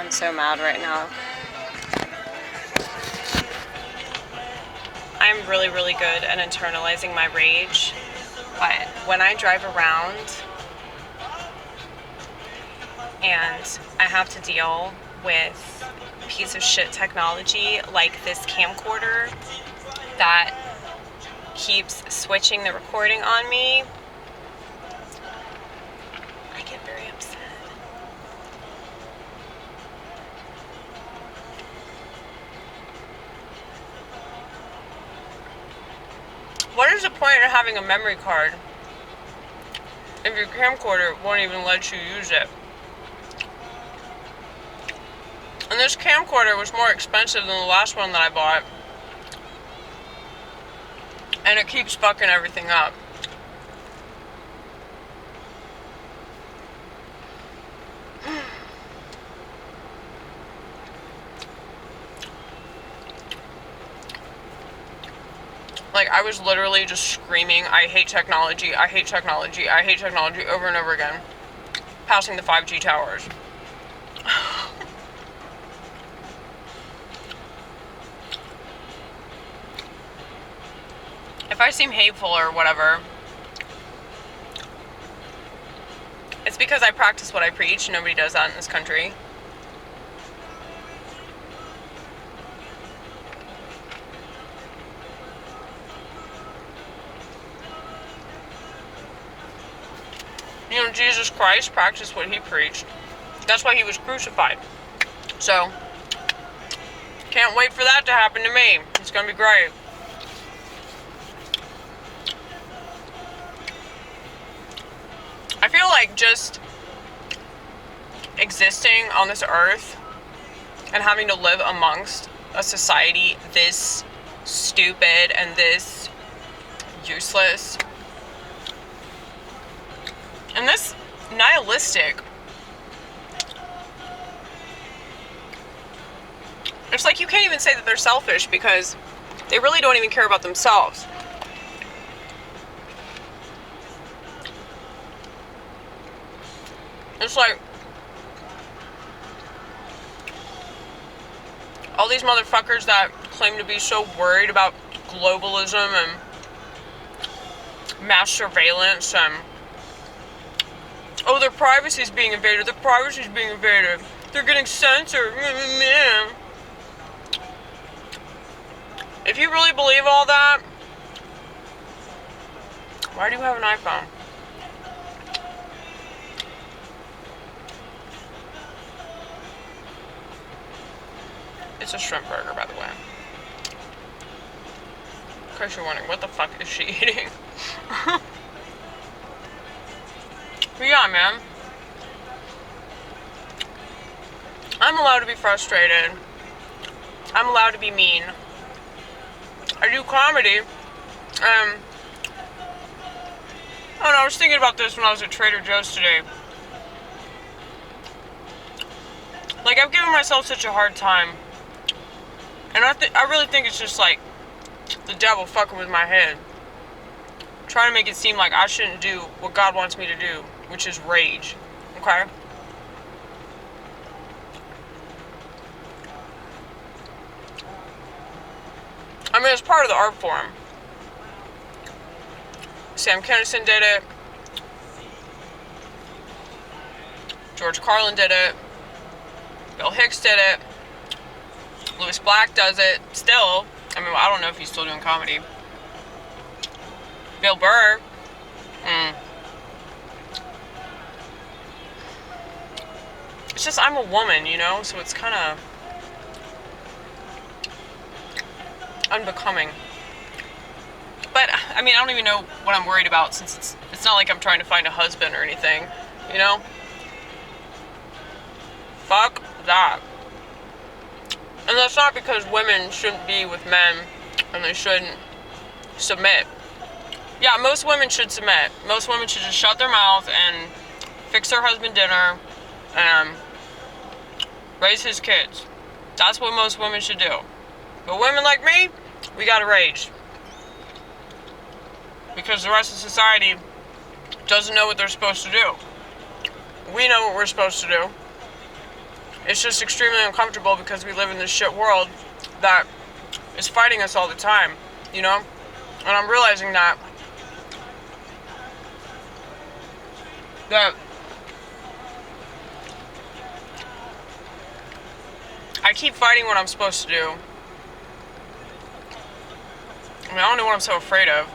I'm so mad right now. I'm really, really good at internalizing my rage, but when I drive around and I have to deal with piece of shit technology like this camcorder that keeps switching the recording on me, I get very upset. What is the point of having a memory card if your camcorder won't even let you use it? And this camcorder was more expensive than the last one that I bought. And it keeps fucking everything up. Like, I was literally just screaming, I hate technology, I hate technology, I hate technology over and over again. Passing the 5G towers. If I seem hateful or whatever, it's because I practice what I preach. Nobody does that in this country. You know, Jesus Christ practiced what he preached. That's why he was crucified. So, can't wait for that to happen to me. It's gonna be great. I feel like just existing on this earth and having to live amongst a society this stupid and this useless and this nihilistic. It's like you can't even say that they're selfish because they really don't even care about themselves. It's like all these motherfuckers that claim to be so worried about globalism and mass surveillance and oh, their privacy's being invaded, their privacy's being invaded, they're getting censored. If you really believe all that, why do you have an iPhone? It's a shrimp burger, by the way. In case you're wondering, what the fuck is she eating? But yeah, man. I'm allowed to be frustrated. I'm allowed to be mean. I do comedy. I don't know, I was thinking about this when I was at Trader Joe's today. Like, I've given myself such a hard time. And I really think it's just like the devil fucking with my head. Trying to make it seem like I shouldn't do what God wants me to do, which is rage. Okay? I mean, it's part of the art form. Sam Kenison did it. George Carlin did it. Bill Hicks did it. Louis Black does it still. I mean, I don't know if he's still doing comedy. Bill Burr. It's just, I'm a woman, you know? So it's kind of unbecoming. But, I mean, I don't even know what I'm worried about since it's not like I'm trying to find a husband or anything, you know? Fuck that. And that's not because women shouldn't be with men and they shouldn't submit. Yeah, most women should submit. Most women should just shut their mouth and fix their husband dinner and raise his kids. That's what most women should do. But women like me, we gotta rage. Because the rest of society doesn't know what they're supposed to do. We know what we're supposed to do. It's just extremely uncomfortable because we live in this shit world that is fighting us all the time, you know? And I'm realizing that I keep fighting what I'm supposed to do. I mean, I don't know what I'm so afraid of.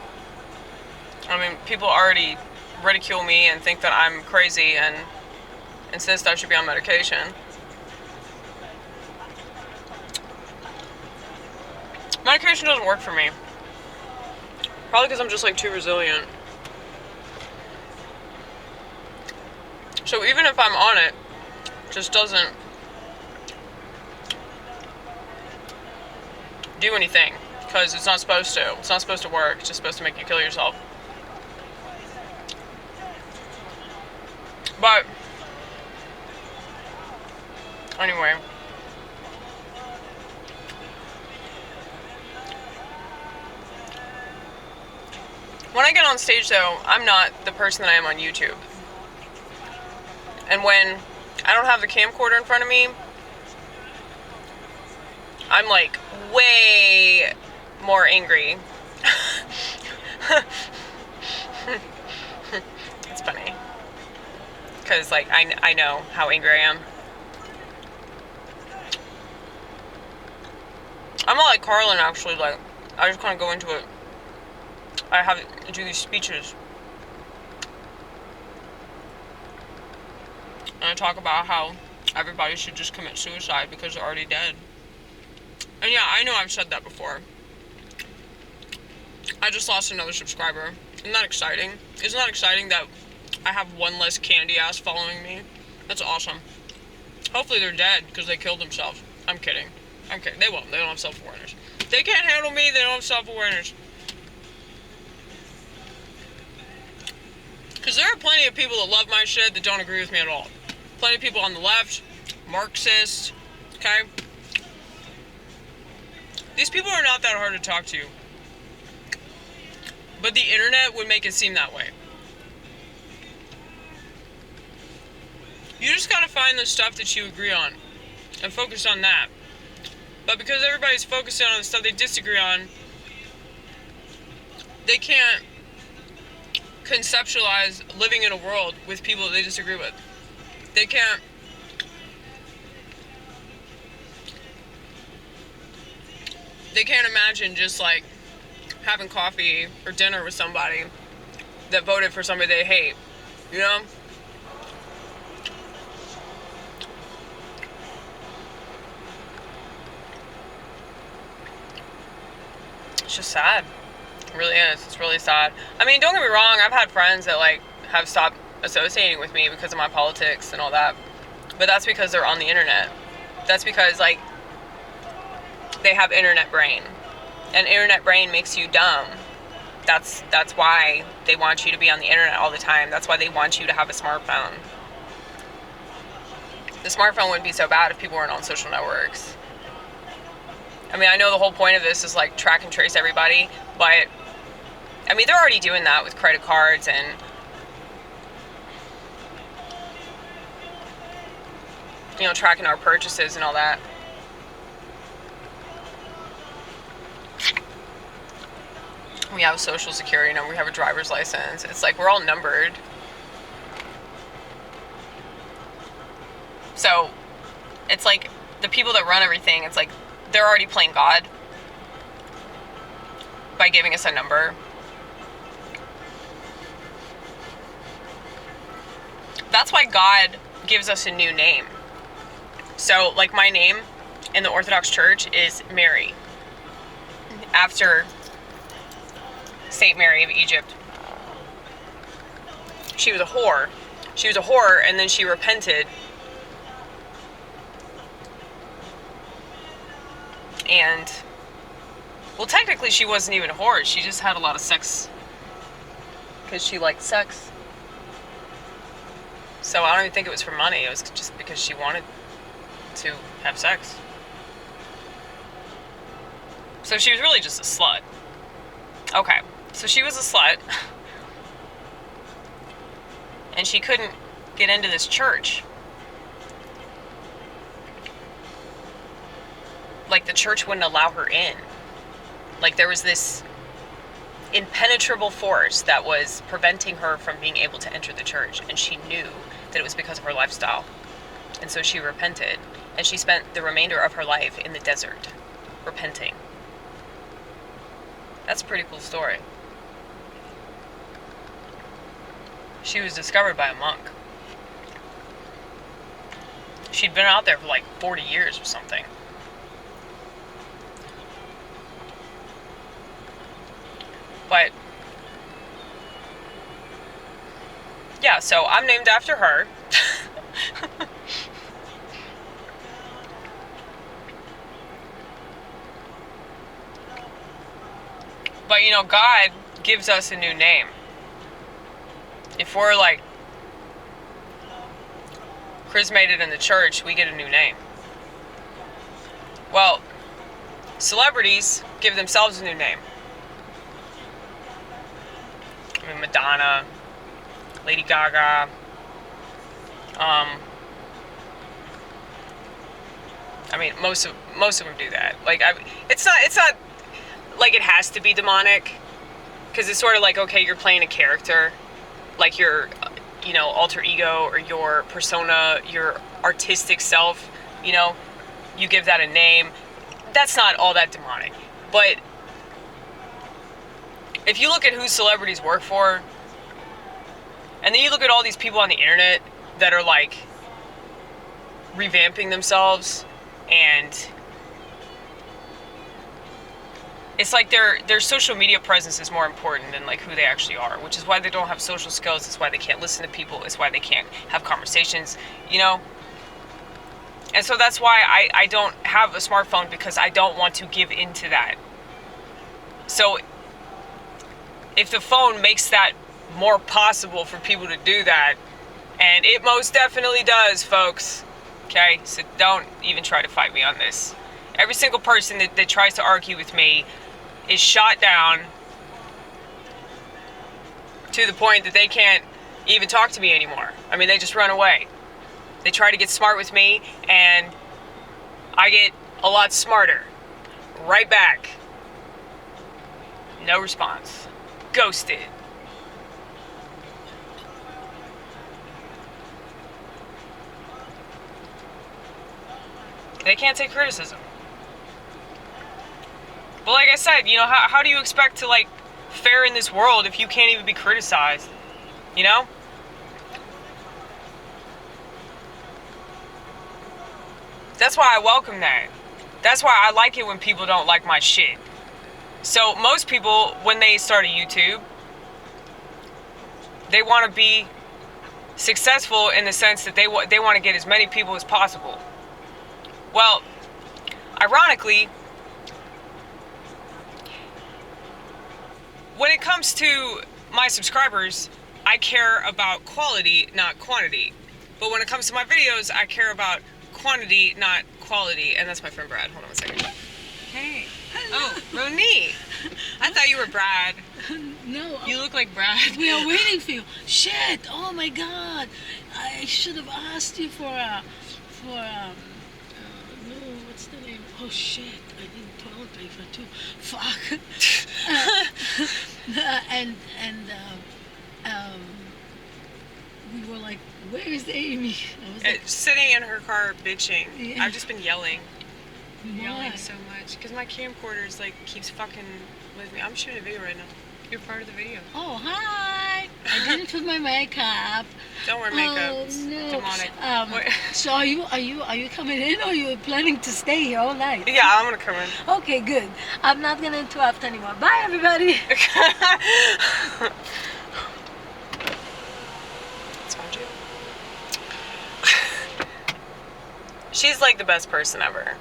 I mean, people already ridicule me and think that I'm crazy and insist I should be on medication. Medication doesn't work for me. Probably because I'm just like too resilient. So even if I'm on it, it just doesn't do anything. Because it's not supposed to. It's not supposed to work. It's just supposed to make you kill yourself. But anyway. When I get on stage though, I'm not the person that I am on YouTube. And when I don't have the camcorder in front of me, I'm like way more angry. It's funny. Because like I know how angry I am. I'm not like Carlin actually, like I just kind of go into it. I have to do these speeches. And I talk about how everybody should just commit suicide because they're already dead. And yeah, I know I've said that before. I just lost another subscriber. Isn't that exciting? Isn't that exciting that I have one less candy ass following me? That's awesome. Hopefully they're dead because they killed themselves. I'm kidding. I'm kidding. They won't. They don't have self-awareness. They can't handle me. They don't have self-awareness. Because there are plenty of people that love my shit that don't agree with me at all. Plenty of people on the left, Marxists, okay? These people are not that hard to talk to. But the internet would make it seem that way. You just gotta find the stuff that you agree on and focus on that. But because everybody's focusing on the stuff they disagree on, they can't conceptualize living in a world with people that they disagree with. They can't imagine just like having coffee or dinner with somebody that voted for somebody they hate, you know? It's just sad. It really is. It's really sad. I mean, don't get me wrong, I've had friends that like have stopped associating with me because of my politics and all that. But that's because they're on the internet. That's because like they have internet brain. And internet brain makes you dumb. That's why they want you to be on the internet all the time. That's why they want you to have a smartphone. The smartphone wouldn't be so bad if people weren't on social networks. I mean, I know the whole point of this is like track and trace everybody, but I mean, they're already doing that with credit cards and you know, tracking our purchases and all that. We have a social security number, we have a driver's license. It's like we're all numbered. So it's like the people that run everything, it's like they're already playing God by giving us a number. That's why God gives us a new name. So like my name in the Orthodox Church is Mary, after Saint Mary of Egypt. She was a whore. She was a whore and then she repented. And, well, technically she wasn't even a whore. She just had a lot of sex because she liked sex. So I don't even think it was for money. It was just because she wanted to have sex. So she was really just a slut. Okay, so she was a slut. And she couldn't get into this church. like the church wouldn't allow her in. Like there was this impenetrable force that was preventing her from being able to enter the church, and she knew that it was because of her lifestyle. And so she repented, and she spent the remainder of her life in the desert, repenting. That's a pretty cool story. She was discovered by a monk. She'd been out there for like 40 years or something. But yeah, so I'm named after her. But you know, God gives us a new name. If we're like charismated in the church, we get a new name. Well, celebrities give themselves a new name. I mean, Madonna, Lady Gaga, I mean, most of them do that. Like, it's not like it has to be demonic, because it's sort of like, okay, you're playing a character, like your, you know, alter ego or your persona, your artistic self, you know, you give that a name. That's not all that demonic. But if you look at who celebrities work for, and then you look at all these people on the internet that are like revamping themselves, and it's like their social media presence is more important than like who they actually are, which is why they don't have social skills. It's why they can't listen to people. It's why they can't have conversations, you know? And so that's why I don't have a smartphone, because I don't want to give into that. So if the phone makes that more possible for people to do that, and it most definitely does, folks, okay? So don't even try to fight me on this. Every single person that tries to argue with me is shot down to the point that they can't even talk to me anymore. I mean, they just run away. They try to get smart with me, and I get a lot smarter. Right back. No response. Ghosted. They can't take criticism. But like I said, you know, how do you expect to, like, fare in this world if you can't even be criticized? You know? That's why I welcome that. That's why I like it when people don't like my shit. So most people, when they start a YouTube, they want to be successful in the sense that they want to get as many people as possible. Well, ironically, when it comes to my subscribers, I care about quality, not quantity. But when it comes to my videos, I care about quantity, not quality. And that's my friend Brad. Hold on 1 second. Hey. Oh, Ronnit. I thought you were Brad. No. You look like Brad. We are waiting for you. Shit. Oh my God. I should have asked you for no, what's the name? Oh shit. I did toilet paper too. Fuck. We were like, where is Amy? I was like, sitting in her car bitching. Yeah. I've just been yelling. why? Yelling so much. Because my camcorder is like, keeps fucking with me. I'm shooting a video right now. You're part of the video. Oh, hi. I didn't put my makeup. Don't wear makeup. Oh, It's no. demonic. So are you coming in, or are you planning to stay here all night? Yeah, I'm gonna come in. Okay, good. I'm not gonna interrupt anymore. Bye, everybody. She's like the best person ever.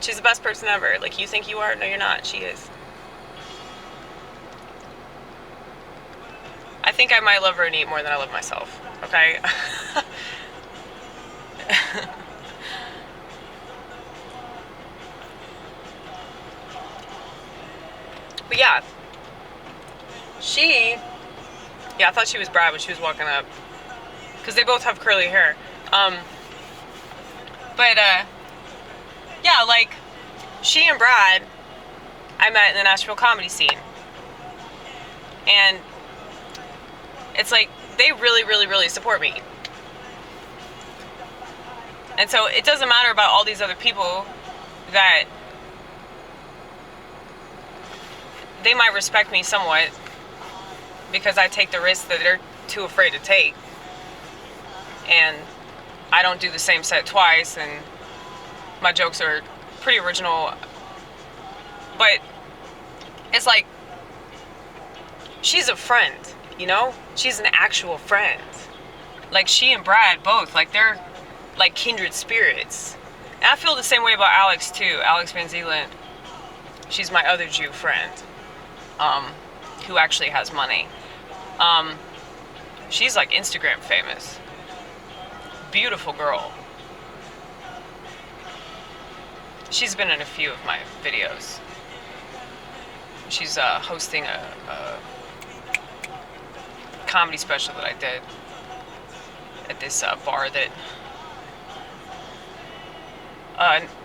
She's the best person ever. Like, you think you are? No, you're not. She is. I think I might love Ronnit more than I love myself. Okay? But yeah. Yeah, I thought she was Brad when she was walking up. Because they both have curly hair. Yeah, like, she and Brad, I met in the Nashville comedy scene. And it's like, they really, really, really support me. And so it doesn't matter about all these other people that they might respect me somewhat because I take the risks that they're too afraid to take. And I don't do the same set twice, and my jokes are pretty original. But it's like, she's a friend, you know? She's an actual friend. Like, she and Brad both, like, they're like kindred spirits. And I feel the same way about Alex too. Alex Van Zeeland. She's my other Jew friend, who actually has money. She's like Instagram famous. Beautiful girl. She's been in a few of my videos. She's hosting a comedy special that I did at this bar that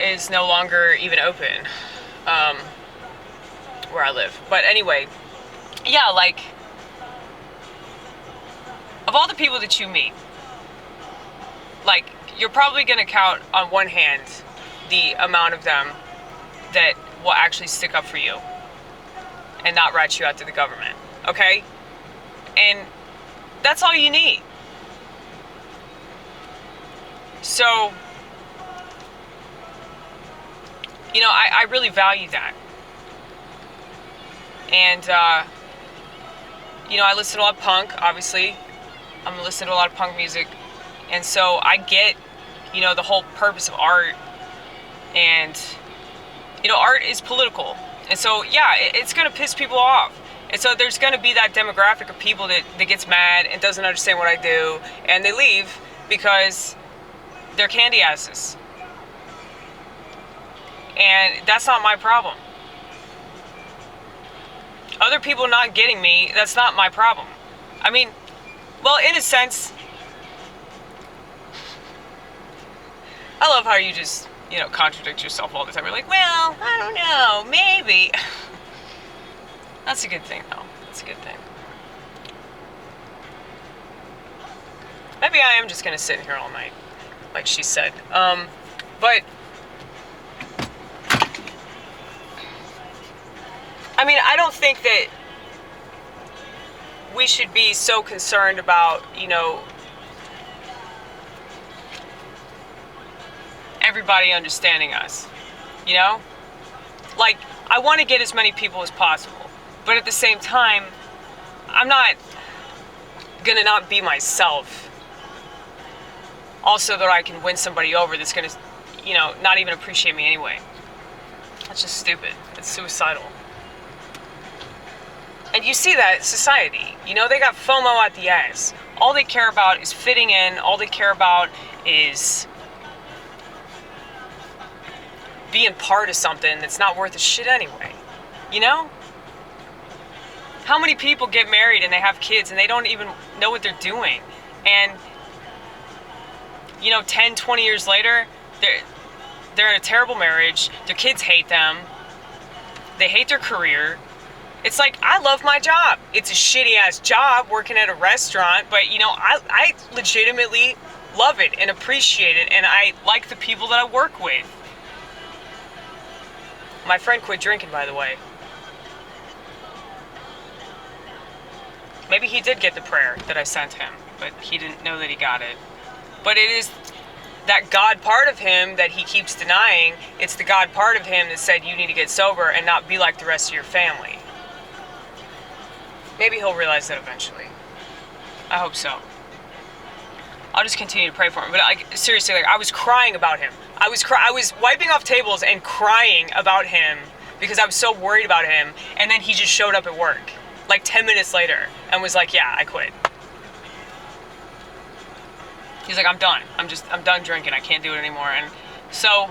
is no longer even open where I live. But anyway, yeah, like, of all the people that you meet, like, you're probably going to count on one hand the amount of them that will actually stick up for you and not rat you out to the government, okay? And that's all you need. So, you know, I really value that. And, you know, I listen to a lot of punk, obviously. I'm listening to a lot of punk music. And so I get, you know, the whole purpose of art. And, you know, art is political. And so, yeah, it's going to piss people off. And so there's going to be that demographic of people that gets mad and doesn't understand what I do. And they leave because they're candy asses. And that's not my problem. Other people not getting me, that's not my problem. I mean, well, in a sense, I love how you just, you know, contradict yourself all the time. You're like, well, I don't know, maybe. That's a good thing, though. That's a good thing. Maybe I am just gonna sit here all night, like she said. But I mean, I don't think that we should be so concerned about, you know, everybody understanding us, you know? Like, I want to get as many people as possible, but at the same time, I'm not gonna not be myself also that I can win somebody over that's gonna, you know, not even appreciate me anyway. That's just stupid. It's suicidal. And you see that in society, you know, they got FOMO at the ass. All they care about is fitting in. All they care about is being part of something that's not worth a shit anyway. You know? How many people get married and they have kids and they don't even know what they're doing? And, you know, 10, 20 years later, they're in a terrible marriage. Their kids hate them. They hate their career. It's like, I love my job. It's a shitty ass job working at a restaurant, but you know, I legitimately love it and appreciate it, and I like the people that I work with. My friend quit drinking, by the way. Maybe he did get the prayer that I sent him, but he didn't know that he got it. But it is that God part of him that he keeps denying. It's the God part of him that said you need to get sober and not be like the rest of your family. Maybe he'll realize that eventually. I hope so. I'll just continue to pray for him. But like, seriously, like, I was crying about him. I was wiping off tables and crying about him because I was so worried about him. And then he just showed up at work like 10 minutes later and was like, yeah, I quit. He's like, I'm done. I'm done drinking. I can't do it anymore. And so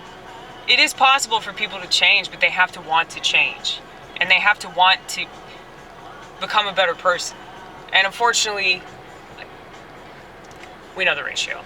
it is possible for people to change, but they have to want to change. And they have to want to become a better person. And unfortunately, we know the ratio.